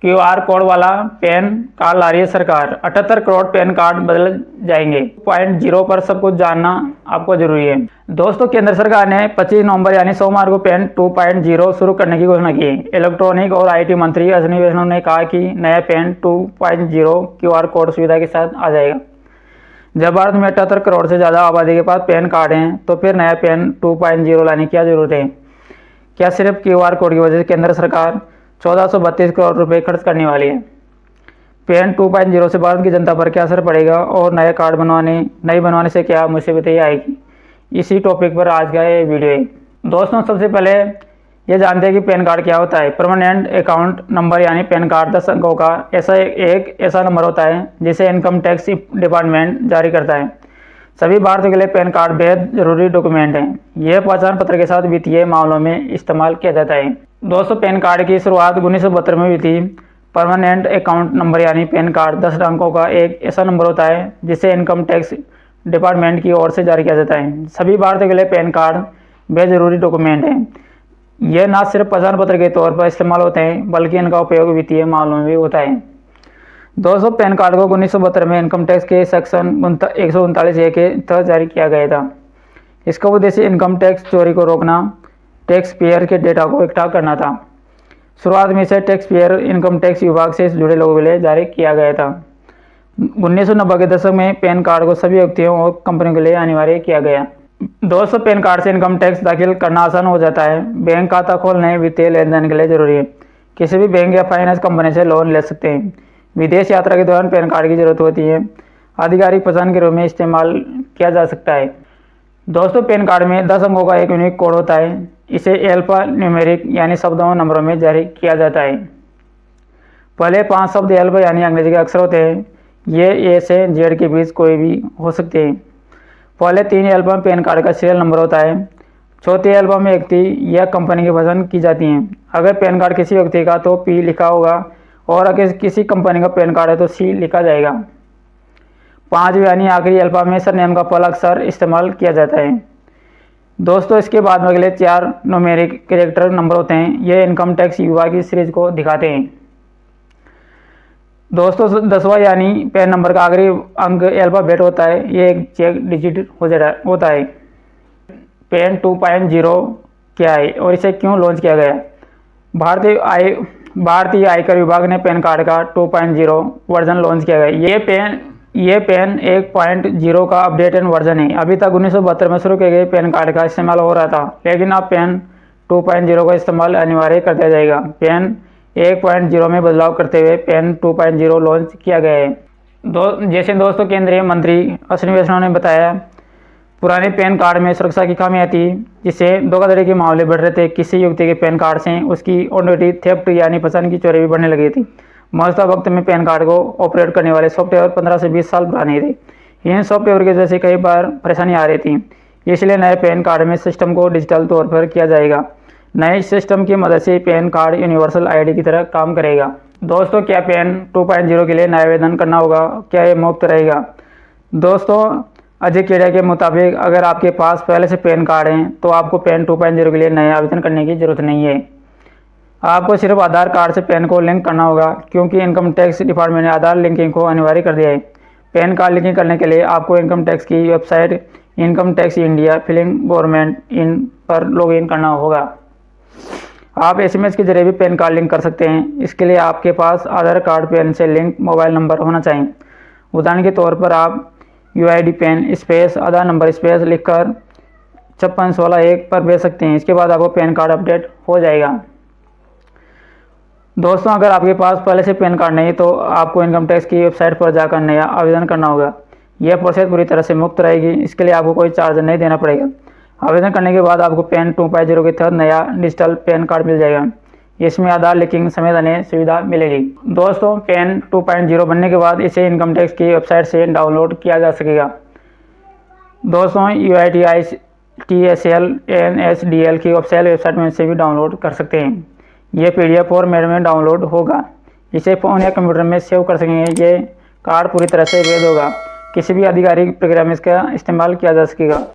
QR code वाला pan card ला रही है सरकार। 78 करोड़ पैन कार्ड बदल जाएंगे। 0 पर सब कुछ जानना आपको जरूरी है। दोस्तों, केंद्र सरकार ने 25 नवंबर यानी सोमवार को पैन 2.0 शुरू करने की घोषणा की। इलेक्ट्रॉनिक और आईटी मंत्री अश्विनी वैष्णव ने कहा कि नया पैन 2.0 क्यूआर कोड सुविधा के साथ आ जाएगा। जब भारत में 78 करोड़ से ज़्यादा आबादी के पास पैन कार्ड हैं, तो फिर नया पैन 2.0 लाने की क्या जरूरत है? क्या सिर्फ क्यूआर कोड की वजह से केंद्र सरकार 1432 करोड़ रुपए खर्च करने वाली है? पैन 2.0 से भारत की जनता पर क्या असर पड़ेगा और नए कार्ड नहीं बनवाने से क्या मुसीबतें आएगी? इसी टॉपिक पर आज का ये वीडियो है। दोस्तों, सबसे पहले ये जानते हैं कि पैन कार्ड क्या होता है। परमानेंट अकाउंट नंबर यानी पैन कार्ड 10 अंकों का ऐसा नंबर होता है जिसे इनकम टैक्स डिपार्टमेंट जारी करता है। सभी भारतीयों के लिए पैन कार्ड बेहद जरूरी डॉक्यूमेंट है। यह पहचान पत्र के साथ वित्तीय मामलों में इस्तेमाल किया जाता है। दोस्तों, पैन कार्ड की शुरुआत 1972 में हुई थी। परमानेंट अकाउंट नंबर यानी पैन कार्ड 10 अंकों का एक ऐसा नंबर होता है जिसे इनकम टैक्स डिपार्टमेंट की ओर से जारी किया जाता है। सभी भारतीयों के लिए पैन कार्ड बेहद जरूरी डॉक्यूमेंट है। यह न सिर्फ पहचान पत्र के तौर पर इस्तेमाल होते हैं, बल्कि इनका उपयोग वित्तीय मामलों में भी होता है। दोस्तों, पैन कार्ड को 1972 में इनकम टैक्स के सेक्शन 139A के तहत जारी किया गया था। इसका उद्देश्य इनकम टैक्स चोरी को रोकना, टैक्स पेयर के डेटा को इकट्ठा करना था। शुरुआत में इसे टैक्स पेयर इनकम टैक्स विभाग से जुड़े लोगों के लिए जारी किया गया था। 1990 के दशक में पैन कार्ड को सभी व्यक्तियों और कंपनियों के लिए अनिवार्य किया गया। दोस्तों, पैन कार्ड से इनकम टैक्स दाखिल करना आसान हो जाता है। बैंक खाता खोलने वित्तीय लेन देन के लिए जरूरी है। किसी भी बैंक या फाइनेंस कंपनी से लोन ले सकते हैं। विदेश यात्रा के दौरान पैन कार्ड की जरूरत होती है। आधिकारिक पहचान के रूप में इस्तेमाल किया जा सकता है। दोस्तों, पैन कार्ड में 10 अंकों का एक यूनिक कोड होता है। इसे एल्फा न्यूमेरिक यानी शब्दों और नंबरों में जारी किया जाता है। पहले 5 शब्द एल्फा यानी अंग्रेजी के अक्षर होते हैं। ये ए से जेड के बीच कोई भी हो सकते हैं। पहले 3 एल्फा में पैन कार्ड का सीरियल नंबर होता है। चौथे एल्फा में व्यक्ति या कंपनी की पहचान की जाती है। अगर पैन कार्ड किसी व्यक्ति का तो पी लिखा होगा और अगर किसी कंपनी का पैन कार्ड है तो सी लिखा जाएगा। 5वें यानी आखिरी अल्फा में सरनेम का पहला अक्षर इस्तेमाल किया जाता है। दोस्तों, इसके बाद में अगले 4 न्यूमेरिक कैरेक्टर नंबर होते हैं। ये इनकम टैक्स विभाग की सीरीज को दिखाते हैं। दोस्तों, 10वां यानी पैन नंबर का आखिरी अंक अल्फाबेट होता है। ये एक चेक डिजिट होता है। पैन 2.0 क्या है और इसे क्यों लॉन्च किया गया? भारतीय आयकर विभाग ने पैन कार्ड का 2.0 वर्जन लॉन्च किया गया। ये पैन 1.0 का अपडेटेड वर्जन है। अभी तक 1972 में शुरू किए गए पैन कार्ड का इस्तेमाल हो रहा था, लेकिन अब पैन 2.0 का इस्तेमाल अनिवार्य कर दिया जाएगा। पैन 1.0 में बदलाव करते हुए पैन 2.0 लॉन्च किया गया है। जैसे दोस्तों, केंद्रीय मंत्री अश्विनी वैष्णव ने बताया, पुराने पैन कार्ड में सुरक्षा की खामियां थी, जिससे धोखाधड़ी के मामले बढ़ रहे थे। किसी युवती के पैन कार्ड से उसकी आइडेंटिटी थेफ्ट यानी पहचान की चोरी भी बढ़ने लगी थी। मौजूदा वक्त में पैन कार्ड को ऑपरेट करने वाले सॉफ्टवेयर 15 से 20 साल पुराने थे। इन सॉफ्टवेयर की वजह से कई बार परेशानी आ रही थी। इसलिए नए पैन कार्ड में सिस्टम को डिजिटल तौर पर किया जाएगा। नए सिस्टम की मदद से पैन कार्ड यूनिवर्सल आईडी की तरह काम करेगा। दोस्तों, क्या पैन 2.0 के लिए नया आवेदन करना होगा? क्या ये मुफ्त रहेगा? दोस्तों, अजय केडिया के मुताबिक अगर आपके पास पहले से पैन कार्ड है तो आपको पैन 2.0 के लिए नया आवेदन करने की जरूरत नहीं है। आपको सिर्फ आधार कार्ड से पैन को लिंक करना होगा, क्योंकि इनकम टैक्स डिपार्टमेंट ने आधार लिंकिंग को अनिवार्य कर दिया है। पैन कार्ड लिंकिंग करने के लिए आपको इनकम टैक्स की website income tax India filing government in पर लॉगिन करना होगा। आप SMS के जरिए भी पैन कार्ड लिंक कर सकते हैं। इसके लिए आपके पास आधार कार्ड पैन से लिंक मोबाइल नंबर होना चाहिए। उदाहरण के तौर पर आप UID पैन स्पेस आधार नंबर स्पेस लिखकर 56161 पर भेज सकते हैं। इसके बाद आपको पैन कार्ड अपडेट हो जाएगा। दोस्तों, अगर आपके पास पहले से पैन कार्ड नहीं तो आपको इनकम टैक्स की वेबसाइट पर जाकर नया आवेदन करना होगा। यह प्रोसेस पूरी तरह से मुफ्त रहेगी। इसके लिए आपको कोई चार्ज नहीं देना पड़ेगा। आवेदन करने के बाद आपको पैन 2.0 के तहत नया डिजिटल पैन कार्ड मिल जाएगा। इसमें आधार लिंकिंग समेत अन्य सुविधा मिलेगी। दोस्तों, पैन 2.0 बनने के बाद इसे इनकम टैक्स की वेबसाइट से डाउनलोड किया जा सकेगा। दोस्तों, UITITSL NSDL की ऑफिशियल वेबसाइट में से भी डाउनलोड कर सकते हैं। ये PDF फॉर्मेट में डाउनलोड होगा। इसे फ़ोन या कंप्यूटर में सेव कर सकेंगे। ये कार्ड पूरी तरह से वैध होगा। किसी भी आधिकारिक प्रक्रिया में इसका इस्तेमाल किया जा सकेगा।